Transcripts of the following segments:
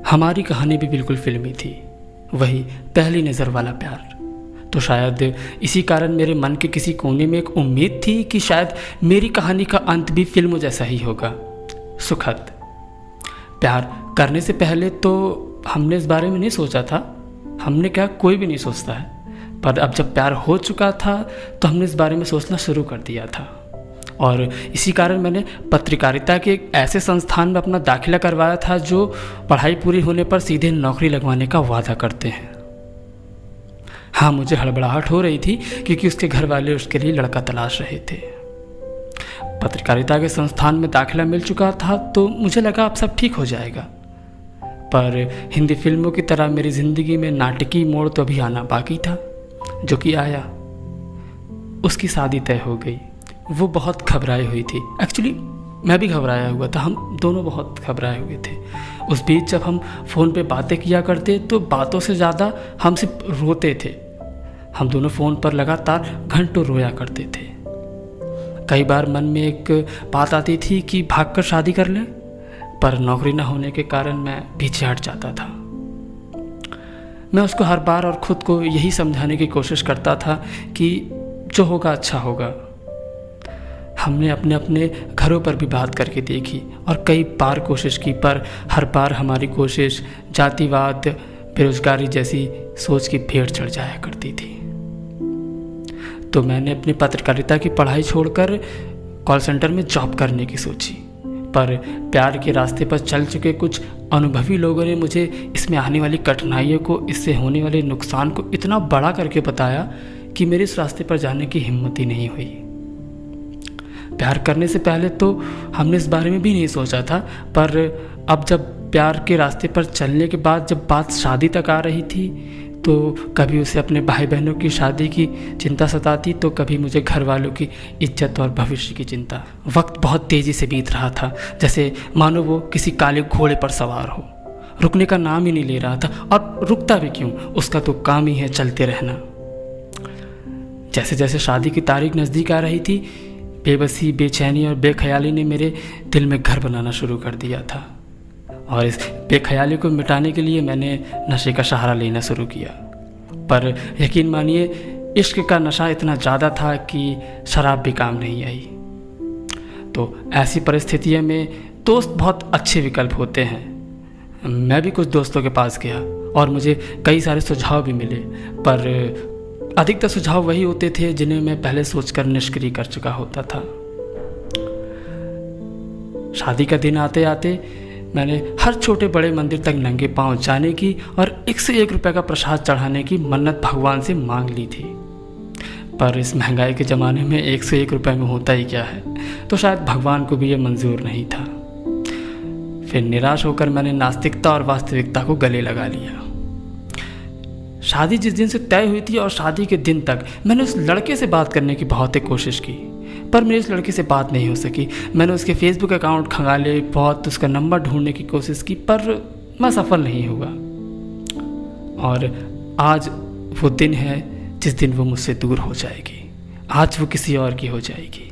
हमारी कहानी भी बिल्कुल फिल्मी थी, वही पहली नज़र वाला प्यार। तो शायद इसी कारण मेरे मन के किसी कोने में एक उम्मीद थी कि शायद मेरी कहानी का अंत भी फिल्मों जैसा ही होगा, सुखद। प्यार करने से पहले तो हमने इस बारे में नहीं सोचा था, हमने क्या, कोई भी नहीं सोचता है, पर अब जब प्यार हो चुका था तो हमने इस बारे में सोचना शुरू कर दिया था। और इसी कारण मैंने पत्रकारिता के एक ऐसे संस्थान में अपना दाखिला करवाया था जो पढ़ाई पूरी होने पर सीधे नौकरी लगवाने का वादा करते हैं। हाँ, मुझे हड़बड़ाहट हो रही थी क्योंकि उसके घर वाले उसके लिए लड़का तलाश रहे थे। पत्रकारिता के संस्थान में दाखिला मिल चुका था तो मुझे लगा अब सब ठीक हो जाएगा, पर हिंदी फिल्मों की तरह मेरी ज़िंदगी में नाटकीय मोड़ तो अभी आना बाकी था, जो कि आया। उसकी शादी तय हो गई। वो बहुत घबराई हुई थी, एक्चुअली मैं भी घबराया हुआ था, हम दोनों बहुत घबराए हुए थे। उस बीच जब हम फ़ोन पे बातें किया करते तो बातों से ज़्यादा हम सिर्फ रोते थे। हम दोनों फ़ोन पर लगातार घंटों रोया करते थे। कई बार मन में एक बात आती थी कि भागकर शादी कर लें, पर नौकरी न होने के कारण मैं पीछे हट जाता था। मैं उसको हर बार और ख़ुद को यही समझाने की कोशिश करता था कि जो होगा अच्छा होगा। हमने अपने अपने घरों पर भी बात करके देखी और कई बार कोशिश की, पर हर बार हमारी कोशिश जातिवाद, बेरोजगारी जैसी सोच की भेंट चढ़ जाया करती थी। तो मैंने अपनी पत्रकारिता की पढ़ाई छोड़कर कॉल सेंटर में जॉब करने की सोची, पर प्यार के रास्ते पर चल चुके कुछ अनुभवी लोगों ने मुझे इसमें आने वाली कठिनाइयों को, इससे होने वाले नुकसान को इतना बड़ा करके बताया कि मेरे इस रास्ते पर जाने की हिम्मत ही नहीं हुई। प्यार करने से पहले तो हमने इस बारे में भी नहीं सोचा था, पर अब जब प्यार के रास्ते पर चलने के बाद जब बात शादी तक आ रही थी तो कभी उसे अपने भाई बहनों की शादी की चिंता सताती, तो कभी मुझे घर वालों की इज्जत और भविष्य की चिंता। वक्त बहुत तेज़ी से बीत रहा था, जैसे मानो वो किसी काले घोड़े पर सवार हो। रुकने का नाम ही नहीं ले रहा था, और रुकता भी क्यों, उसका तो काम ही है चलते रहना। जैसे जैसे शादी की तारीख नज़दीक आ रही थी, बेबसी, बेचैनी और बेख्याली ने मेरे दिल में घर बनाना शुरू कर दिया था, और इस बेख्याली को मिटाने के लिए मैंने नशे का सहारा लेना शुरू किया। पर यकीन मानिए, इश्क का नशा इतना ज़्यादा था कि शराब भी काम नहीं आई। तो ऐसी परिस्थितियों में दोस्त बहुत अच्छे विकल्प होते हैं। मैं भी कुछ दोस्तों के पास गया और मुझे कई सारे सुझाव भी मिले, पर अधिकतर सुझाव वही होते थे जिन्हें मैं पहले सोचकर निष्क्रिय कर चुका होता था। शादी का दिन आते आते मैंने हर छोटे बड़े मंदिर तक नंगे पांव जाने की और 1 से 1 रुपये का प्रसाद चढ़ाने की मन्नत भगवान से मांग ली थी। पर इस महंगाई के ज़माने में 1 से 1 रुपये में होता ही क्या है, तो शायद भगवान को भी ये मंजूर नहीं था। फिर निराश होकर मैंने नास्तिकता और वास्तविकता को गले लगा लिया। शादी जिस दिन से तय हुई थी और शादी के दिन तक मैंने उस लड़के से बात करने की बहुत कोशिश की, पर मेरी उस लड़के से बात नहीं हो सकी। मैंने उसके फेसबुक अकाउंट खंगाले, बहुत उसका नंबर ढूंढने की कोशिश की, पर मैं सफल नहीं हुआ। और आज वो दिन है जिस दिन वो मुझसे दूर हो जाएगी। आज वो किसी और की हो जाएगी।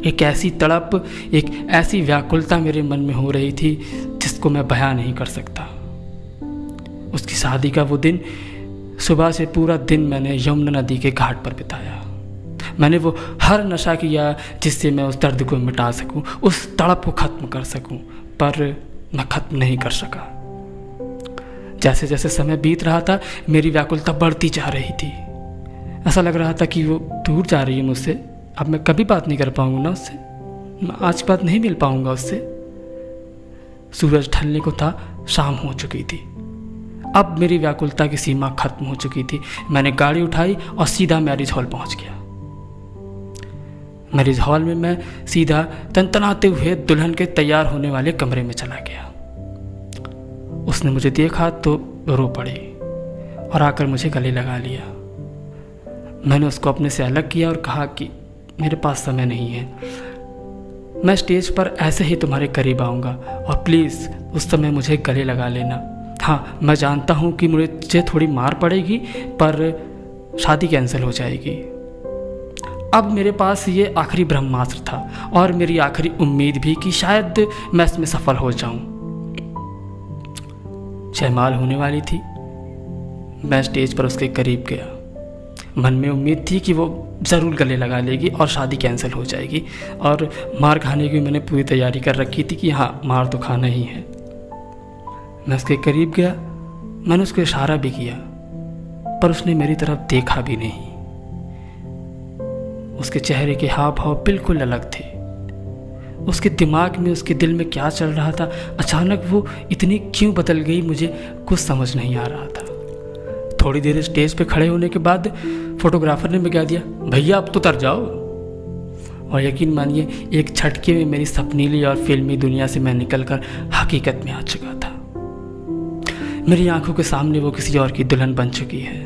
एक ऐसी तड़प, एक ऐसी व्याकुलता मेरे मन में हो रही थी जिसको मैं बयां नहीं कर सकता। उसकी शादी का वो दिन, सुबह से पूरा दिन मैंने यमुना नदी के घाट पर बिताया। मैंने वो हर नशा किया जिससे मैं उस दर्द को मिटा सकूं, उस तड़प को ख़त्म कर सकूं, पर मैं ख़त्म नहीं कर सका। जैसे जैसे समय बीत रहा था मेरी व्याकुलता बढ़ती जा रही थी। ऐसा लग रहा था कि वो दूर जा रही है मुझसे। अब मैं कभी बात नहीं कर पाऊंगा ना उससे, मैं आज बात नहीं मिल पाऊंगा उससे। सूरज ढलने को था, शाम हो चुकी थी। अब मेरी व्याकुलता की सीमा खत्म हो चुकी थी। मैंने गाड़ी उठाई और सीधा मैरिज हॉल पहुंच गया। मैरिज हॉल में मैं सीधा तनतनाते हुए दुल्हन के तैयार होने वाले कमरे में चला गया। उसने मुझे देखा तो रो पड़ी और आकर मुझे गले लगा लिया। मैंने उसको अपने से अलग किया और कहा कि मेरे पास समय नहीं है, मैं स्टेज पर ऐसे ही तुम्हारे करीब आऊँगा और प्लीज़ उस समय मुझे गले लगा लेना। हाँ, मैं जानता हूँ कि मुझे थोड़ी मार पड़ेगी, पर शादी कैंसिल हो जाएगी। अब मेरे पास ये आखिरी ब्रह्मास्त्र था और मेरी आखिरी उम्मीद भी कि शायद मैं इसमें सफल हो जाऊं। जयमाल होने वाली थी। मैं स्टेज पर उसके करीब गया। मन में उम्मीद थी कि वो ज़रूर गले लगा लेगी और शादी कैंसिल हो जाएगी, और मार खाने की मैंने पूरी तैयारी कर रखी थी कि हाँ, मार तो खाना ही है। मैं उसके करीब गया, मैंने उसको इशारा भी किया, पर उसने मेरी तरफ देखा भी नहीं। उसके चेहरे के हाव भाव बिल्कुल अलग थे। उसके दिमाग में, उसके दिल में क्या चल रहा था, अचानक वो इतनी क्यों बदल गई, मुझे कुछ समझ नहीं आ रहा था। थोड़ी देर स्टेज पे खड़े होने के बाद फोटोग्राफर ने मैं कह दिया, भैया अब तो उतर जाओ। और यकीन मानिए, एक झटके में मेरी सपनीली और फिल्मी दुनिया से मैं निकलकर हकीकत में आ चुका था। मेरी आंखों के सामने वो किसी और की दुल्हन बन चुकी है।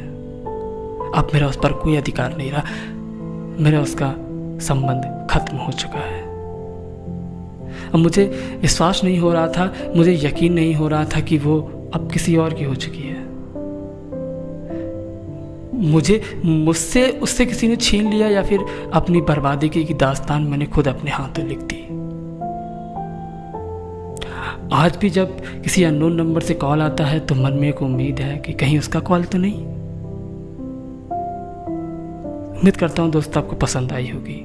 अब मेरा उस पर कोई अधिकार नहीं रहा, मेरा उसका संबंध खत्म हो चुका है। अब मुझे विश्वास नहीं हो रहा था, मुझे यकीन नहीं हो रहा था कि वो अब किसी और की हो चुकी है। मुझसे उससे किसी ने छीन लिया, या फिर अपनी बर्बादी की दास्तान मैंने खुद अपने हाथों लिख दी। आज भी जब किसी अननोन नंबर से कॉल आता है तो मन में एक उम्मीद है कि कहीं उसका कॉल तो नहीं। उम्मीद करता हूँ दोस्त आपको पसंद आई होगी।